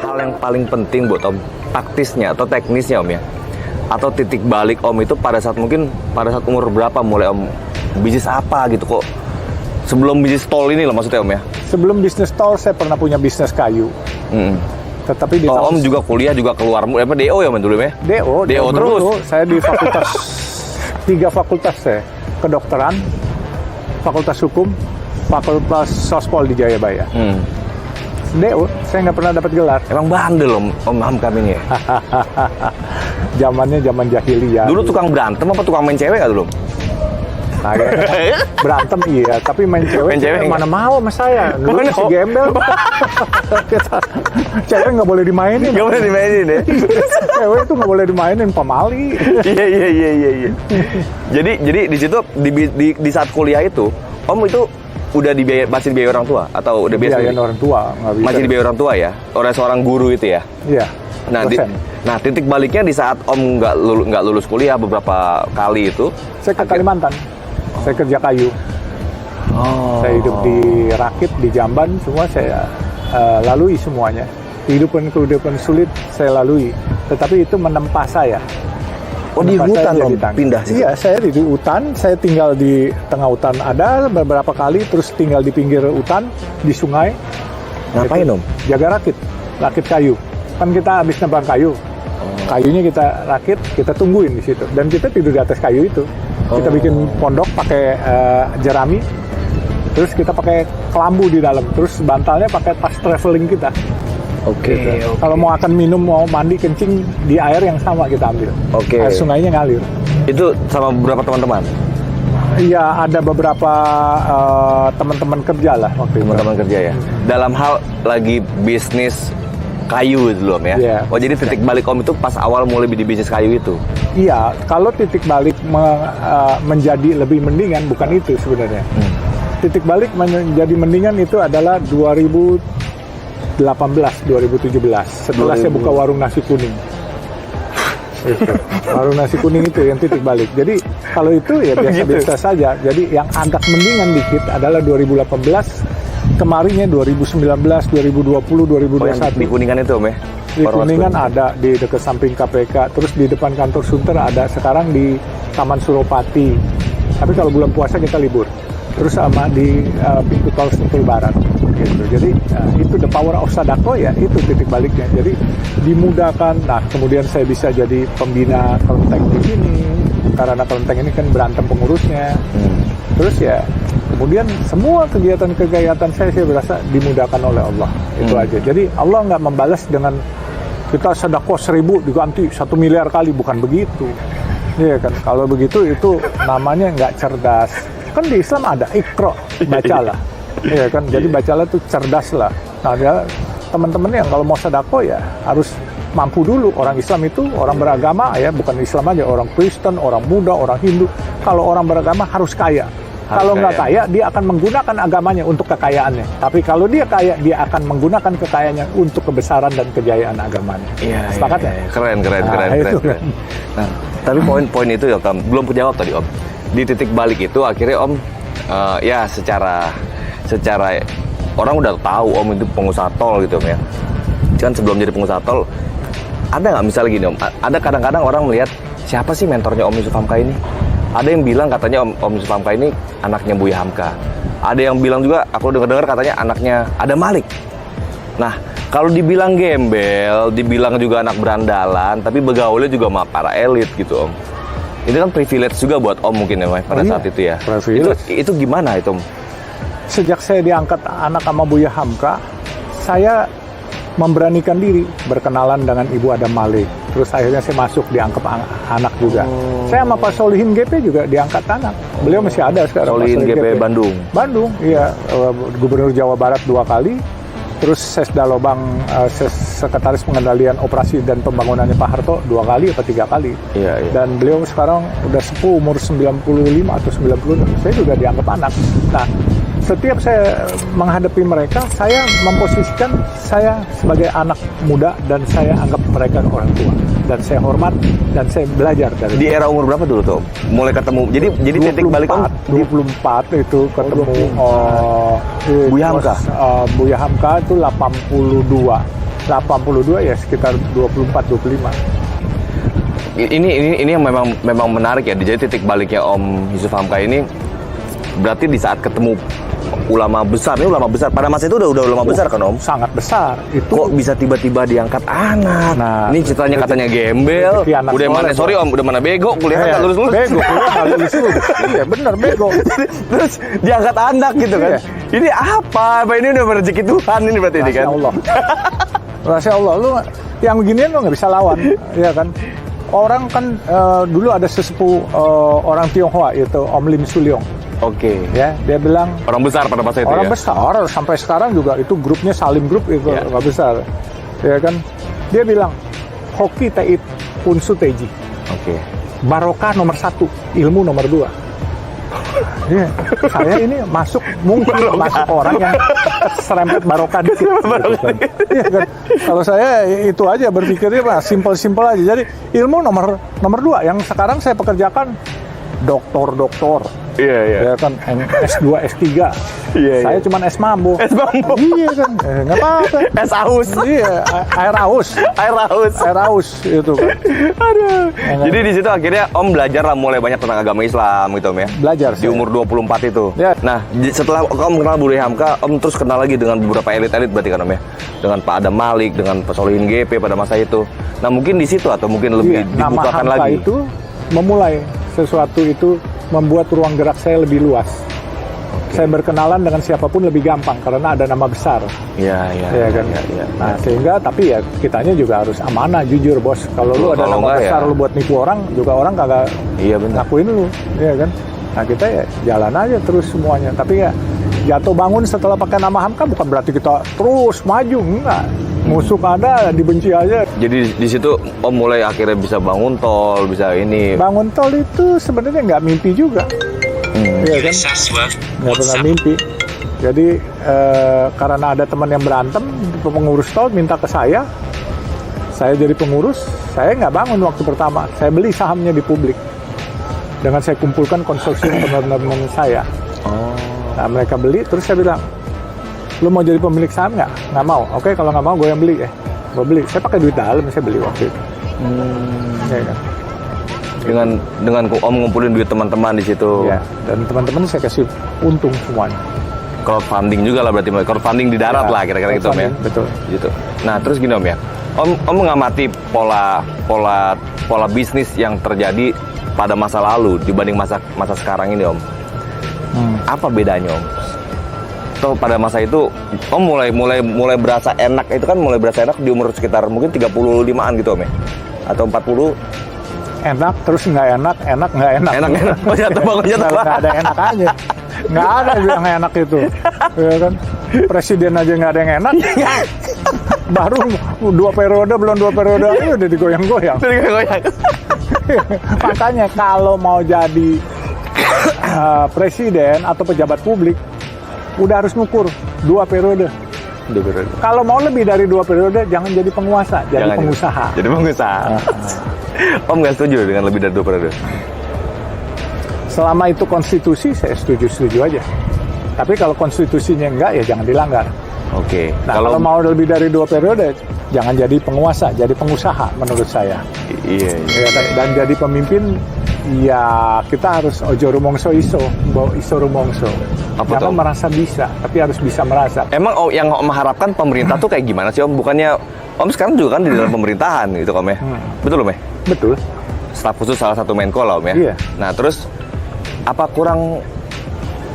hal yang paling penting buat Om, taktisnya atau teknisnya Om ya, atau titik balik Om itu pada saat umur berapa mulai Om bisnis apa gitu kok? Sebelum bisnis tol ini loh maksudnya Om ya? Sebelum bisnis tol saya pernah punya bisnis kayu. Tetapi di Om juga kuliah juga keluar apa DO ya dulu ya? DO terus. Saya di fakultas 3 fakultas saya, kedokteran, fakultas hukum, fakultas sospol di Jayabaya. DO, saya nggak pernah dapat gelar. Emang bandel Om Hamka ini ya? Zamannya zaman jahiliyah. Dulu tukang berantem apa tukang main cewek nggak dulu? Nah, ya. Berantem iya, tapi main cewek mana mau sama saya. Dulu si gembel. Cewek nggak boleh dimainin. Nggak boleh dimainin ya? Cewek itu nggak boleh dimainin, pamali. Iya. Jadi di situ di saat kuliah itu, Om itu udah masih dibiayai orang tua atau udah biasa? Biayain orang tua, nggak bisa. Masih dibiayai orang tua ya, oleh seorang guru itu ya? Iya. Nah, titik baliknya di saat Om nggak lulus kuliah beberapa kali itu. Saya ke Kalimantan, saya kerja kayu. Saya hidup di Rakit, di Jamban, semua saya lalui semuanya. Kehidupan sulit saya lalui, tetapi itu menempa saya. Di hutan Om pindah sih? Iya, saya di hutan, saya tinggal di tengah hutan ada beberapa kali, terus tinggal di pinggir hutan, di sungai. Ngapain Om? Jaga rakit kayu. Kan kita habis nebang kayu, kayunya kita rakit, kita tungguin di situ. Dan kita tidur di atas kayu itu. Kita bikin pondok pakai jerami, terus kita pakai kelambu di dalam, terus bantalnya pakai tas traveling kita. Oke. Kalau mau akan minum, mau mandi, kencing di air yang sama kita ambil. Air sungainya ngalir. Itu sama beberapa teman-teman? Iya, ada beberapa teman-teman kerja lah waktu itu. Teman-teman kerja ya. Dalam hal lagi bisnis kayu itu Om ya? Yeah. Jadi titik balik Om itu pas awal mulai di bisnis kayu itu? Iya, kalau titik balik menjadi lebih mendingan bukan itu sebenarnya. Titik balik menjadi mendingan itu adalah 2017. Setelah saya buka warung nasi kuning. Warung nasi kuning itu yang titik balik. Jadi kalau itu ya biasa-biasa saja. Jadi yang agak mendingan dikit adalah 2018, kemarinnya 2019, 2020, 2021. Di Kuningan itu Om ya? Di Kuningan ada, di dekat samping KPK, terus di depan kantor Sunter ada, sekarang di Taman Suropati. Tapi kalau bulan puasa kita libur. Terus sama di pintu tol Sentul Barat gitu. Jadi itu the power of Sadako ya, itu titik baliknya. Jadi dimudahkan. Nah, kemudian saya bisa jadi pembina kelenteng di sini karena kelenteng ini kan berantem pengurusnya. Terus ya kemudian semua kegiatan saya berasa dimudahkan oleh Allah. Itu aja. Jadi Allah nggak membalas dengan kita sedekah 1000 diganti 1 miliar kali, bukan begitu. Iya kan? Kalau begitu itu namanya nggak cerdas. Kan di Islam ada ikro, bacalah. Iya kan? Jadi bacalah tuh cerdas lah. Nah, ya, teman-teman yang kalau mau sedekah ya harus mampu dulu. Orang Islam itu orang beragama ya, bukan Islam aja, orang Kristen, orang Buddha, orang Hindu. Kalau orang beragama harus kaya. Kalau nggak kaya, dia akan menggunakan agamanya untuk kekayaannya. Tapi kalau dia kaya, dia akan menggunakan kekayaannya untuk kebesaran dan kejayaan agamanya. Iya, sepakat ya? Keren. Nah, tapi poin itu ya Om, belum jawab tadi Om. Di titik balik itu akhirnya Om, ya secara orang udah tahu Om itu pengusaha tol gitu Om ya. Kan sebelum jadi pengusaha tol, ada nggak misalnya gini Om, ada kadang-kadang orang melihat siapa sih mentornya Om Yusuf Hamka ini? Ada yang bilang katanya Om Yusuf Hamka ini anaknya Buya Hamka. Ada yang bilang juga, aku dengar katanya anaknya Adam Malik. Nah, kalau dibilang gembel, dibilang juga anak berandalan, tapi begaulnya juga sama para elit gitu Om. Itu kan privilege juga buat Om mungkin ya pada saat itu ya. Itu gimana itu Om? Sejak saya diangkat anak sama Buya Hamka, saya memberanikan diri berkenalan dengan Ibu Adam Malik. Terus akhirnya saya masuk diangkat anak juga. Saya sama Pak Solihin GP juga diangkat anak. Beliau masih ada sekarang. Solihin GP Bandung. Bandung, iya. Gubernur Jawa Barat 2 kali. Terus Sesda Lobang, Sekretaris Pengendalian Operasi dan Pembangunannya Pak Harto 2 kali atau 3 kali. Iya. Dan beliau sekarang udah sepuh, umur 95 atau 90. Saya juga dianggap anak. Nah, setiap saya menghadapi mereka, saya memposisikan saya sebagai anak muda dan saya anggap mereka orang tua. Dan saya hormat dan saya belajar dari Di era umur berapa dulu tuh? Mulai ketemu. Jadi titik balik Om 24 itu ketemu Buya Hamka. Buya Hamka itu 82. 82 ya sekitar 24-25. Ini yang memang menarik ya. Jadi titik baliknya Om Yusuf Hamka ini berarti di saat ketemu ulama besar. Ini ulama besar pada masa itu udah ulama besar kan Om? Sangat besar. Itu Kok bisa tiba-tiba diangkat anak? Nah, ini ceritanya katanya gembel. rezeki anak Udah mana soleh, sorry Om, udah mana bego kuliah kan nggak lulus-lulus. Bego, kuliah nggak lulus-lulus. Iya bener bego. Terus diangkat anak gitu kan. Iya. Ini apa? Ini udah rezeki Tuhan ini berarti ini kan. Masya Allah. Masya Allah, lu yang beginian lu nggak bisa lawan, ya kan? Orang kan dulu ada sesepuh orang Tionghoa itu Om Lim Sulyong, Oke. ya dia bilang Orang besar pada masa itu orang ya. besar sampai sekarang juga itu grupnya Salim Group itu Ya. nggak besar, ya kan? Dia bilang hoki teit unsu teji, Oke. barokah nomor 1, ilmu nomor 2. Iya, saya ini mungkin masuk orang yang serempet barokah dikit. Gitu kan. Iya kan? Kalau saya itu aja berpikirnya mah simpel aja. Jadi ilmu nomor 2 yang sekarang saya pekerjakan doktor. Iya. Ya kan S2, S3. Iya. Saya cuma S mambo. Es mambo. Iya kan. Enggak apa-apa. Es aus. Iya, air aus. Air aus itu kan. Aduh. Jadi di situ akhirnya Om belajar lah mulai banyak tentang agama Islam gitu Om ya. Belajar Di saya. umur 24 itu. Ya. Nah, setelah Om kenal Budi Hamka, Om terus kenal lagi dengan beberapa elit-elit berarti kan Om ya. Dengan Pak Adam Malik, dengan Pak Solihin GP pada masa itu. Nah, mungkin di situ atau mungkin lebih Iya, nama dibukakan Hamka lagi. itu memulai sesuatu itu membuat ruang gerak saya lebih luas. Saya berkenalan dengan siapapun lebih gampang karena ada nama besar. Iya. Ya kan? Iya. Nah, sehingga tapi ya kitanya juga harus amanah, jujur bos. Kalau lu ada Kalau nama enggak besar ya. lu buat nipu orang, juga orang kagak Iya benar. ngakuin lu, ya kan? Nah, kita ya jalan aja terus semuanya. Tapi ya jatuh bangun setelah pakai nama Hamka bukan berarti kita terus maju, enggak. Musuh ada, dibenci aja. Jadi di situ Om mulai akhirnya bisa bangun tol, bisa ini. Bangun tol itu sebenarnya nggak mimpi juga. Iya kan? Nggak pernah mimpi. Jadi karena ada teman yang berantem, pengurus tol minta ke saya jadi pengurus. Saya nggak bangun waktu pertama, saya beli sahamnya di publik. Dengan saya kumpulkan konsorsium teman-teman saya. Oh. Nah, mereka beli, terus saya bilang, lu mau jadi pemilik saham nggak? Nggak mau. Oke, kalau nggak mau gue yang beli ya. Gue beli. Saya pakai duit dalam, saya beli waktu itu. Ya kan? Dengan Om ngumpulin duit teman-teman di situ. Ya, dan teman-teman saya kasih untung semuanya. Crowdfunding juga lah berarti, crowdfunding di darat Ya, lah kira-kira gitu Om ya. Betul. Gitu. Nah terus gini Om ya, Om mengamati pola bisnis yang terjadi pada masa lalu dibanding masa sekarang ini Om. Apa bedanya Om? Atau pada masa itu Om mulai berasa enak, itu kan mulai berasa enak di umur sekitar mungkin 35-an gitu Om ya? Atau 40? Enak terus nggak enak nggak enak. Enak. Oh jatuh bangun jatuh. Nggak ada enak aja. Nggak ada yang enak itu, ya kan? Presiden aja nggak ada yang enak. Baru 2 periode belum 2 periode aja udah digoyang-goyang. Makanya kalau mau jadi presiden atau pejabat publik udah harus ngukur 2 periode. Kalau mau lebih dari 2 periode jangan jadi penguasa, jadi pengusaha. Jadi pengusaha. Om nggak setuju dengan lebih dari 2 periode? Selama itu konstitusi, saya setuju aja. Tapi kalau konstitusinya enggak, ya jangan dilanggar. Oke. Nah, kalau mau lebih dari 2 periode, jangan jadi penguasa, jadi pengusaha menurut saya. Iya. Ya, dan jadi pemimpin, ya kita harus ojo rumongso iso rumongso. Apa Jangan tuh? merasa bisa, tapi harus bisa merasa. Emang yang Om harapkan pemerintah tuh kayak gimana sih Om? Bukannya Om sekarang juga kan di dalam pemerintahan gitu Om ya? Betul Om ya? Betul. Staf khusus salah satu Menko lah Om ya? Iya. Nah terus apa kurang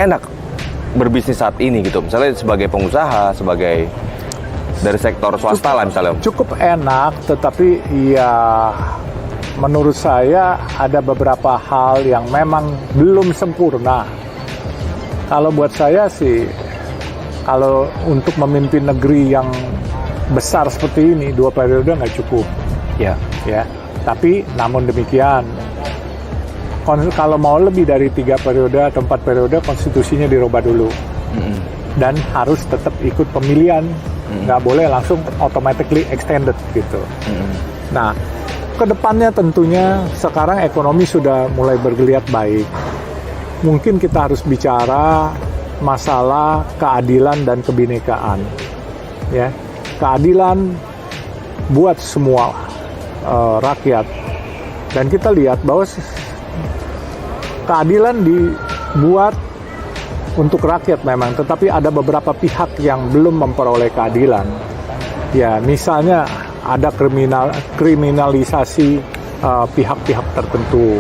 enak berbisnis saat ini gitu? Misalnya sebagai pengusaha, sebagai dari sektor swasta lah misalnya Om. Cukup enak, tetapi ya menurut saya ada beberapa hal yang memang belum sempurna. Kalau buat saya sih, kalau untuk memimpin negeri yang besar seperti ini 2 periode nggak cukup. Ya. Ya, tapi namun demikian, kalau mau lebih dari 3 periode atau 4 periode, konstitusinya dirubah dulu. Dan harus tetap ikut pemilihan, nggak boleh langsung automatically extended gitu. Nah, kedepannya tentunya sekarang ekonomi sudah mulai bergeliat baik. Mungkin kita harus bicara masalah keadilan dan kebinekaan. Ya, keadilan buat semua rakyat. Dan kita lihat bahwa keadilan dibuat untuk rakyat memang, tetapi ada beberapa pihak yang belum memperoleh keadilan. Ya, misalnya ada kriminalisasi pihak-pihak tertentu.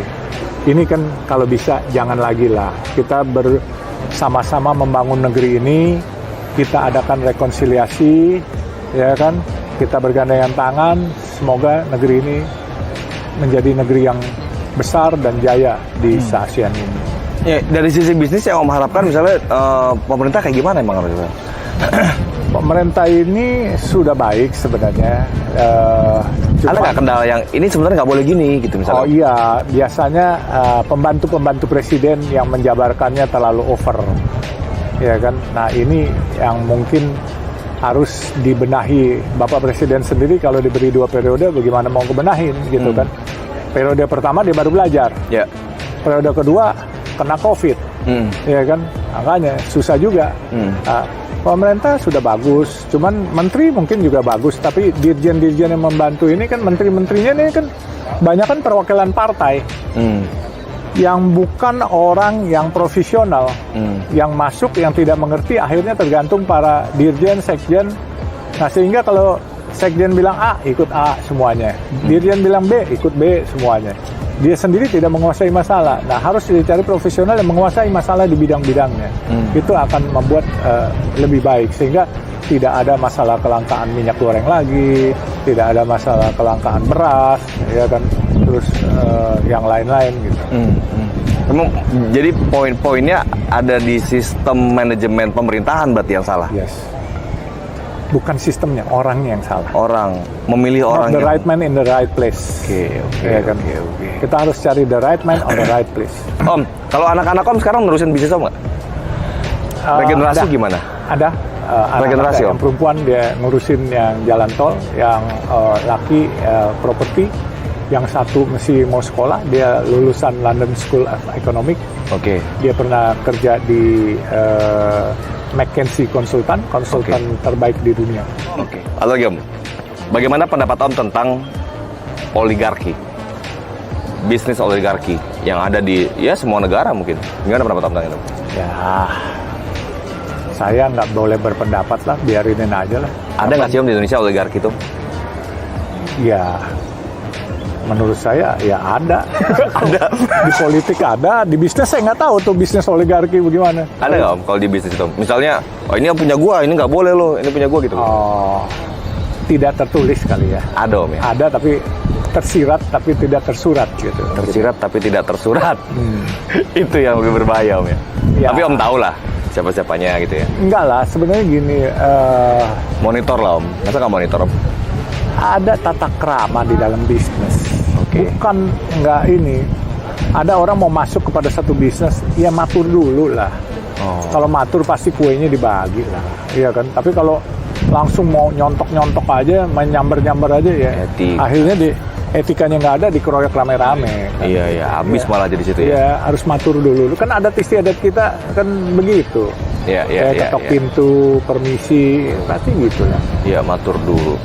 Ini kan kalau bisa jangan lagi lah. Kita bersama-sama membangun negeri ini, kita adakan rekonsiliasi, ya kan? Kita bergandengan tangan, semoga negeri ini menjadi negeri yang besar dan jaya di ASEAN ini. Ya, dari sisi bisnis yang Om harapkan misalnya pemerintah kayak gimana emang? Pemerintah ini sudah baik sebenarnya. Ada nggak kendala yang ini sebenarnya nggak boleh gini gitu misalnya? Oh iya, biasanya pembantu-pembantu presiden yang menjabarkannya terlalu over, ya kan. Nah ini yang mungkin harus dibenahi. Bapak Presiden sendiri kalau diberi 2 periode, bagaimana mau kebenahin gitu kan? Periode pertama dia baru belajar. Ya. Periode kedua kena COVID, ya kan, makanya susah juga. Nah, pemerintah sudah bagus, cuman menteri mungkin juga bagus, tapi dirjen-dirjen yang membantu ini kan, menteri-menterinya ini kan banyak kan perwakilan partai yang bukan orang yang profesional, yang masuk yang tidak mengerti, akhirnya tergantung para dirjen, sekjen. Nah sehingga kalau sekjen bilang A, ikut A semuanya, dirjen bilang B, ikut B semuanya. Dia sendiri tidak menguasai masalah. Nah, harus dicari profesional yang menguasai masalah di bidang-bidangnya. Itu akan membuat lebih baik, sehingga tidak ada masalah kelangkaan minyak goreng lagi, tidak ada masalah kelangkaan beras, ya kan, terus yang lain-lain gitu. Emang jadi poin-poinnya ada di sistem manajemen pemerintahan berarti yang salah? Yes. Bukan sistemnya, orangnya yang salah. Orang memilih orang the yang right man in the right place. Oke. Ya kan? Kita harus cari the right man on the right place. Om, kalau anak-anak Om sekarang nerusin bisnis Om nggak? Regenerasi ada. gimana? Ada. Regenerasi, yang perempuan dia ngurusin yang jalan tol, yang laki properti, yang satu mesti mau sekolah, dia lulusan London School of Economics. Oke. Dia pernah kerja di McKinsey konsultan terbaik di dunia. Oke. Halo Om, bagaimana pendapat Om tentang oligarki? Bisnis oligarki yang ada di semua negara mungkin. Gimana pendapat Om tentang itu? Ya, saya nggak boleh berpendapat lah, biarinin aja lah. Ada nggak sih Om di Indonesia oligarki itu? Ya, menurut saya ya ada. Ada. Di politik ada, di bisnis saya nggak tahu tuh bisnis oligarki bagaimana. Ada nggak Om kalau di bisnis itu? Misalnya, ini yang punya gua, ini nggak boleh loh, ini punya gua gitu. Oh, tidak tertulis kali ya. Ada Om ya? Ada tapi tersirat tapi tidak tersurat gitu. Tersirat tapi tidak tersurat. Itu yang lebih berbahaya Om ya? Ya. Tapi Om tahu lah siapa-siapanya gitu ya? Enggak lah, sebenarnya gini. Monitor lah Om, masa nggak monitor Om? Ada tata krama di dalam bisnis. Oke. Bukan nggak ini. Ada orang mau masuk kepada satu bisnis, ya matur dulu lah. Kalau matur pasti kuenya dibagi lah, iya kan. Tapi kalau langsung mau nyontok-nyontok aja, main nyamber-nyamber aja ya, akhirnya etikanya nggak ada, dikeroyok rame-rame. Kan? Iya, habis malah jadi situ ya. Iya, harus matur dulu. Kan adat istiadat kita kan begitu. Iya. Ketok pintu, permisi, pasti gitu lah. Iya, matur dulu.